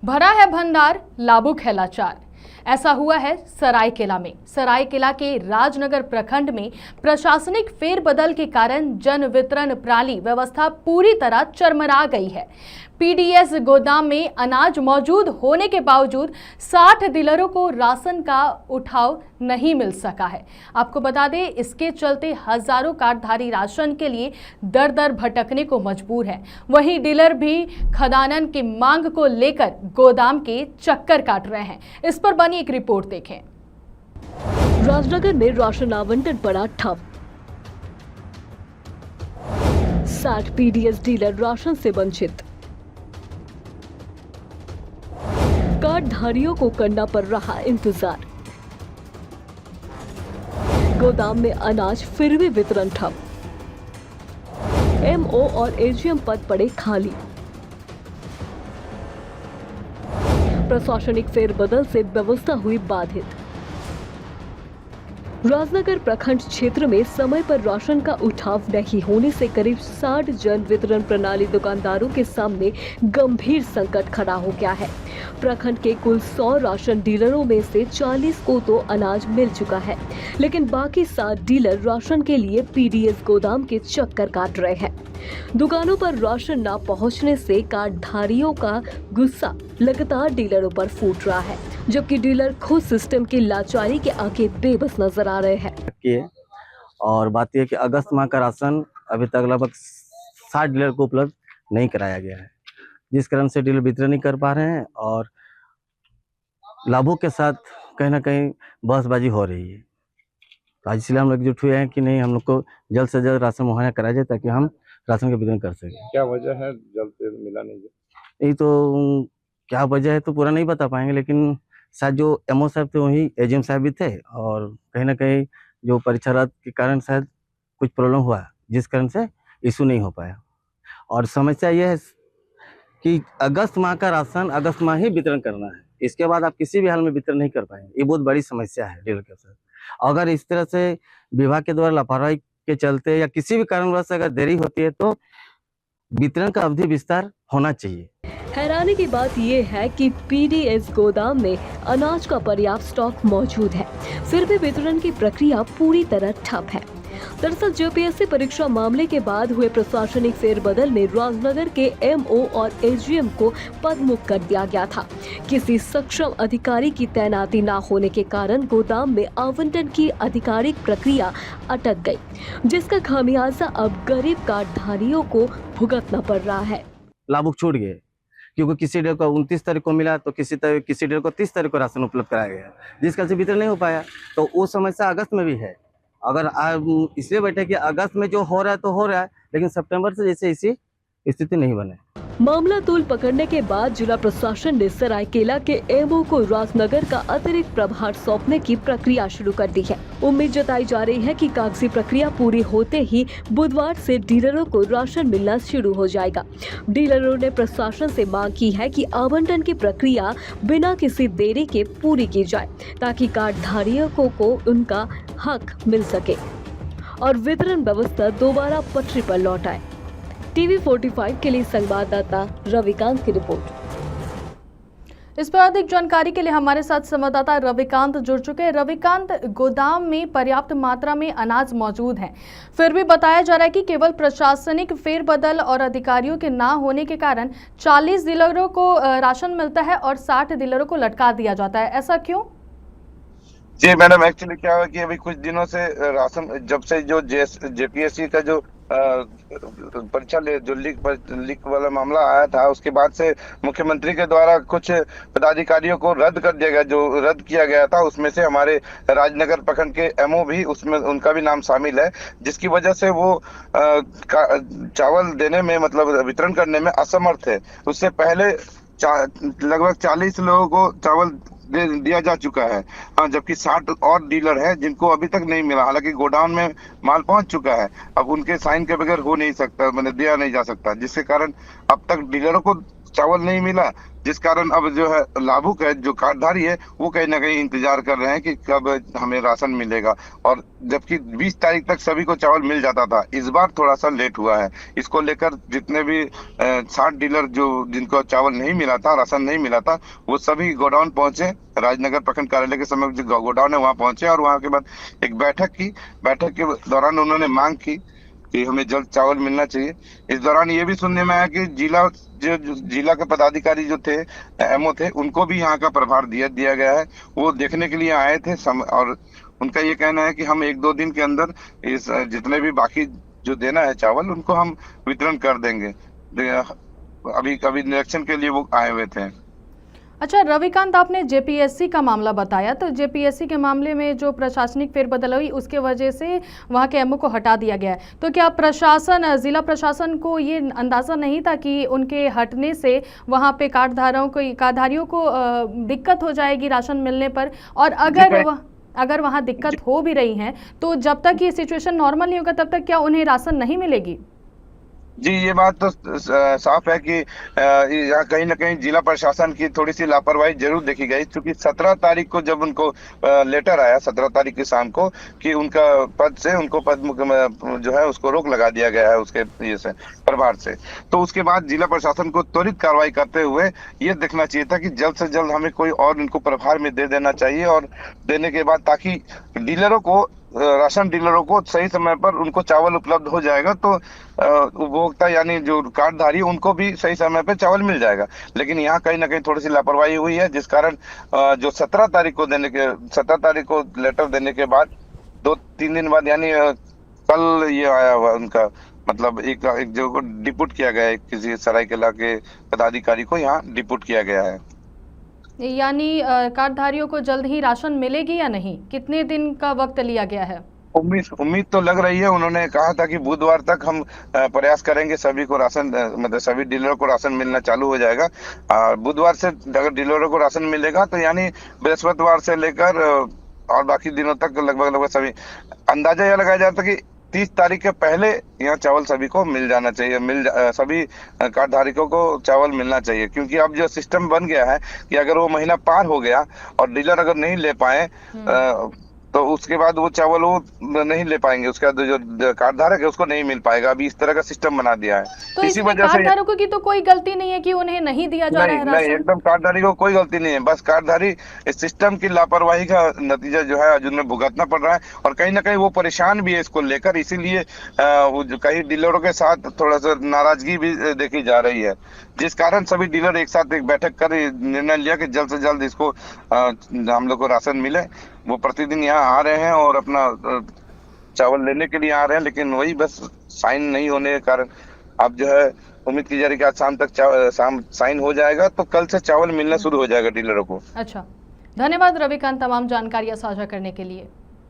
भरा है भंडार, लाभुक है लाचार। ऐसा हुआ है सरायकेला में। सरायकेला के राजनगर प्रखंड में प्रशासनिक फेरबदल के कारण जन वितरण प्रणाली व्यवस्था पूरी तरह चरमरा गई है। पीडीएस गोदाम में अनाज मौजूद होने के बावजूद 60 डीलरों को राशन का उठाव नहीं मिल सका है। आपको बता दें, इसके चलते हजारों कार्डधारी राशन के लिए दर दर भटकने को मजबूर है। वहीं डीलर भी खदानन की मांग को लेकर गोदाम के चक्कर काट रहे हैं। इस पर बनी एक रिपोर्ट देखें। राजनगर में राशन आवंटन पड़ा ठप। 60 पीडीएस डीलर राशन से वंचित। कार्डधारियों को करना पड़ रहा इंतजार। गोदाम में अनाज फिर भी वितरण ठप। एमओ और एजीएम पद पड़े खाली। प्रशासनिक फेरबदल से व्यवस्था हुई बाधित। राजनगर प्रखंड क्षेत्र में समय पर राशन का उठाव नहीं होने से करीब 60 जन वितरण प्रणाली दुकानदारों के सामने गंभीर संकट खड़ा हो गया है। प्रखंड के कुल 100 राशन डीलरों में से 40 को तो अनाज मिल चुका है, लेकिन बाकी 7 डीलर राशन के लिए पीडीएस गोदाम के चक्कर काट रहे हैं। दुकानों पर राशन न पहुंचने से कार्डधारियों का गुस्सा लगातार डीलरों पर फूट रहा है, जबकि डीलर खुद सिस्टम की लाचारी के आगे बेबस नजर आ रहे हैं। और बात यह कि अगस्त माह का राशन अभी तक लगभग 60 डीलर को उपलब्ध नहीं कराया गया है, जिस कारण से डीलर वितरण नहीं कर पा रहे हैं और लाभों के साथ कहीं ना कहीं बहसबाजी हो रही है। तो आज इसलिए हम लोग एकजुट हुए हैं कि नहीं, हम लोग को जल्द से जल्द राशन मुहैया कराया जाए ताकि हम राशन का वितरण कर सकें। क्या वजह है जल्द से मिला नहीं? यही तो क्या वजह है तो पूरा नहीं बता पाएंगे, लेकिन शायद जो एमओ साहब थे वही एजीएम साहब भी थे और कहीं ना कहीं जो परीक्षा रद्द के कारण शायद कुछ प्रॉब्लम हुआ, जिस कारण से इशू नहीं हो पाया। और समस्या यह है कि अगस्त माह का राशन अगस्त माह ही वितरण करना है, इसके बाद आप किसी भी हाल में वितरण नहीं कर पाएंगे। ये बहुत बड़ी समस्या है डीलर के साथ। अगर इस तरह से विभाग के द्वारा लापरवाही के चलते या किसी भी कारणवश अगर देरी होती है तो वितरण का अवधि विस्तार होना चाहिए। हैरानी की बात यह है कि पीडीएस गोदाम में अनाज का पर्याप्त स्टॉक मौजूद है, फिर भी वितरण की प्रक्रिया पूरी तरह ठप है। दरअसल जेपीएससी परीक्षा मामले के बाद हुए प्रशासनिक फेरबदल में राजनगर के एमओ और एजीएम को पदमुक्त कर दिया गया था। किसी सक्षम अधिकारी की तैनाती न होने के कारण गोदाम में आवंटन की आधिकारिक प्रक्रिया अटक गई, जिसका खामियाजा अब गरीब कार्डधारियों को भुगतना पड़ रहा है। लाभुक छूट गए क्योंकि किसी डीलर को 29 तारीख को मिला तो किसी डीलर को 30 तारीख को राशन उपलब्ध कराया गया, जिस कारण से वितरण नहीं हो पाया। तो वो समस्या अगस्त में भी है। अगर इसलिए बैठे कि अगस्त में जो हो रहा है तो हो रहा है, लेकिन सितंबर से जैसे इसी स्थिति नहीं बने। मामला तूल पकड़ने के बाद जिला प्रशासन ने सरायकेला के एमओ को राजनगर का अतिरिक्त प्रभार सौंपने की प्रक्रिया शुरू कर दी है। उम्मीद जताई जा रही है कि कागजी प्रक्रिया पूरी होते ही बुधवार से डीलरों को राशन मिलना शुरू हो जाएगा। डीलरों ने प्रशासन से मांग की है कि आवंटन की प्रक्रिया बिना किसी देरी के पूरी की जाए, ताकि कार्डधारियों को उनका हक मिल सके और वितरण व्यवस्था दोबारा पटरी पर लौट आए। टीवी 45 के लिए संवाददाता रविकांत की रिपोर्ट। इस पर अधिक जानकारी के लिए हमारे साथ संवाददाता रविकांत जुड़ चुके हैं। रविकांत, गोदाम में पर्याप्त मात्रा में अनाज मौजूद है, फिर भी बताया जा रहा है कि केवल प्रशासनिक फेरबदल और अधिकारियों के ना होने के कारण 40 डीलरों को राशन मिलता है और 60 डीलरों को लटका दिया जाता है। ऐसा क्यों? जी मैडम, एक्चुअली क्या हुआ कि अभी कुछ दिनों से राशन जब से जो जेपीएससी का जो परीक्षा जो लीक वाला मामला आया था, उसके बाद से मुख्यमंत्री के द्वारा कुछ पदाधिकारियों को रद्द कर दिया गया। जो रद्द किया गया था उसमें से हमारे राजनगर प्रखंड के एमओ भी उसमें उनका भी नाम शामिल है, जिसकी वजह से वो चावल देने में मतलब वितरण करने में असमर्थ है। उससे पहले लगभग 40 लोगों को चावल दिया जा चुका है, जबकि 60 और डीलर हैं जिनको अभी तक नहीं मिला। हालांकि गोडाउन में माल पहुंच चुका है, अब उनके साइन के बगैर हो नहीं सकता, मैंने दिया नहीं जा सकता, जिसके कारण अब तक डीलरों को चावल नहीं मिला, जिस कारण अब जो है लाभुक है, जो कार्डधारी है, वो कहीं ना कहीं इंतजार कर रहे हैं कि कब हमें राशन मिलेगा। और जबकि 20 तारीख तक सभी को चावल मिल जाता था, इस बार थोड़ा सा लेट हुआ है। इसको लेकर जितने भी 60 डीलर जो जिनको चावल नहीं मिला था, राशन नहीं मिला था, वो सभी गोडाउन पहुंचे। राजनगर प्रखंड कार्यालय के समय जो गोडाउन है वहां पहुंचे और वहां के बाद एक बैठक की। बैठक के दौरान उन्होंने मांग की कि हमें जल्द चावल मिलना चाहिए। इस दौरान ये भी सुनने में आया कि जिला के पदाधिकारी जो थे, एमओ थे, उनको भी यहाँ का प्रभार दिया गया है। वो देखने के लिए आए थे और उनका ये कहना है कि हम 1-2 दिन के अंदर इस जितने भी बाकी जो देना है चावल, उनको हम वितरण कर देंगे। अभी निरीक्षण के लिए वो आए हुए थे। अच्छा रविकांत, आपने जेपीएससी का मामला बताया, तो जेपीएससी के मामले में जो प्रशासनिक फेरबदल हुई उसके वजह से वहां के एमओ को हटा दिया गया है। तो क्या जिला प्रशासन को ये अंदाज़ा नहीं था कि उनके हटने से वहां पे कार्डधारियों को दिक्कत हो जाएगी राशन मिलने पर? और अगर वहां दिक्कत हो भी रही है तो जब तक ये सिचुएशन नॉर्मल नहीं होगा तब तक क्या उन्हें राशन नहीं मिलेगी? जी, ये बात तो साफ है कि यहाँ कहीं ना कहीं जिला प्रशासन की थोड़ी सी लापरवाही जरूर देखी गई, क्योंकि 17 तारीख को जब उनको लेटर आया, 17 तारीख की शाम को, कि उनका पद जो है उसको रोक लगा दिया गया है उसके ये से प्रभार से। तो उसके बाद जिला प्रशासन को त्वरित कार्रवाई करते हुए ये देखना चाहिए था कि जल्द से जल्द हमें कोई और इनको प्रभार में दे देना चाहिए, और देने के बाद ताकि राशन डीलरों को सही समय पर उनको चावल उपलब्ध हो जाएगा, तो उपभोक्ता यानी जो कार्डधारी उनको भी सही समय पर चावल मिल जाएगा। लेकिन यहाँ कहीं ना कहीं थोड़ी सी लापरवाही हुई है, जिस कारण जो 17 तारीख को लेटर देने के बाद 2-3 दिन बाद, यानी कल ये आया हुआ उनका, मतलब एक जो डिपुट किया गया है, किसी सरायकेला के पदाधिकारी को यहाँ डिपुट किया गया है। यानी कार्डधारियों को जल्द ही राशन मिलेगी या नहीं? कितने दिन का वक्त लिया गया है? उम्मीद तो लग रही है। उन्होंने कहा था कि बुधवार तक हम प्रयास करेंगे, सभी को राशन, मतलब सभी डीलरों को राशन मिलना चालू हो जाएगा। और बुधवार से अगर डीलरों को राशन मिलेगा तो यानी बृहस्पतिवार से लेकर और बाकी दिनों तक लगभग सभी, अंदाजा यह लगाया जाता है कि 30 तारीख के पहले यहाँ चावल सभी को मिल जाना चाहिए, सभी कार्डधारकों को चावल मिलना चाहिए। क्योंकि अब जो सिस्टम बन गया है कि अगर वो महीना पार हो गया और डीलर अगर नहीं ले पाए तो उसके बाद वो चावल वो नहीं ले पाएंगे, उसका जो कार्डधारक है उसको नहीं मिल पाएगा। अभी इस तरह का सिस्टम बना दिया है। तो इसी वजह से कार्डधारकों की तो कोई गलती नहीं है कि उन्हें नहीं दिया जा रहा है राशन? नहीं, एकदम कार्डधारी को कोई गलती नहीं है, बस कार्डधारी इस सिस्टम की लापरवाही का नतीजा जो है जिन्हें भुगतना पड़ रहा है। और कहीं ना कहीं वो परेशान भी है इसको लेकर, इसीलिए कई डीलरों के साथ थोड़ा सा नाराजगी भी देखी जा रही है, जिस कारण सभी डीलर एक साथ एक बैठक कर निर्णय लिया कि जल्द से जल्द इसको हम लोग को राशन मिले। वो प्रतिदिन यहाँ आ रहे हैं और अपना चावल लेने के लिए आ रहे हैं, लेकिन वही बस साइन नहीं होने के कारण अब जो है उम्मीद की जा रही है कि आज शाम तक साइन हो जाएगा, तो कल से चावल मिलना शुरू हो जाएगा डीलरों को। अच्छा, धन्यवाद रविकांत तमाम जानकारियां साझा करने के लिए।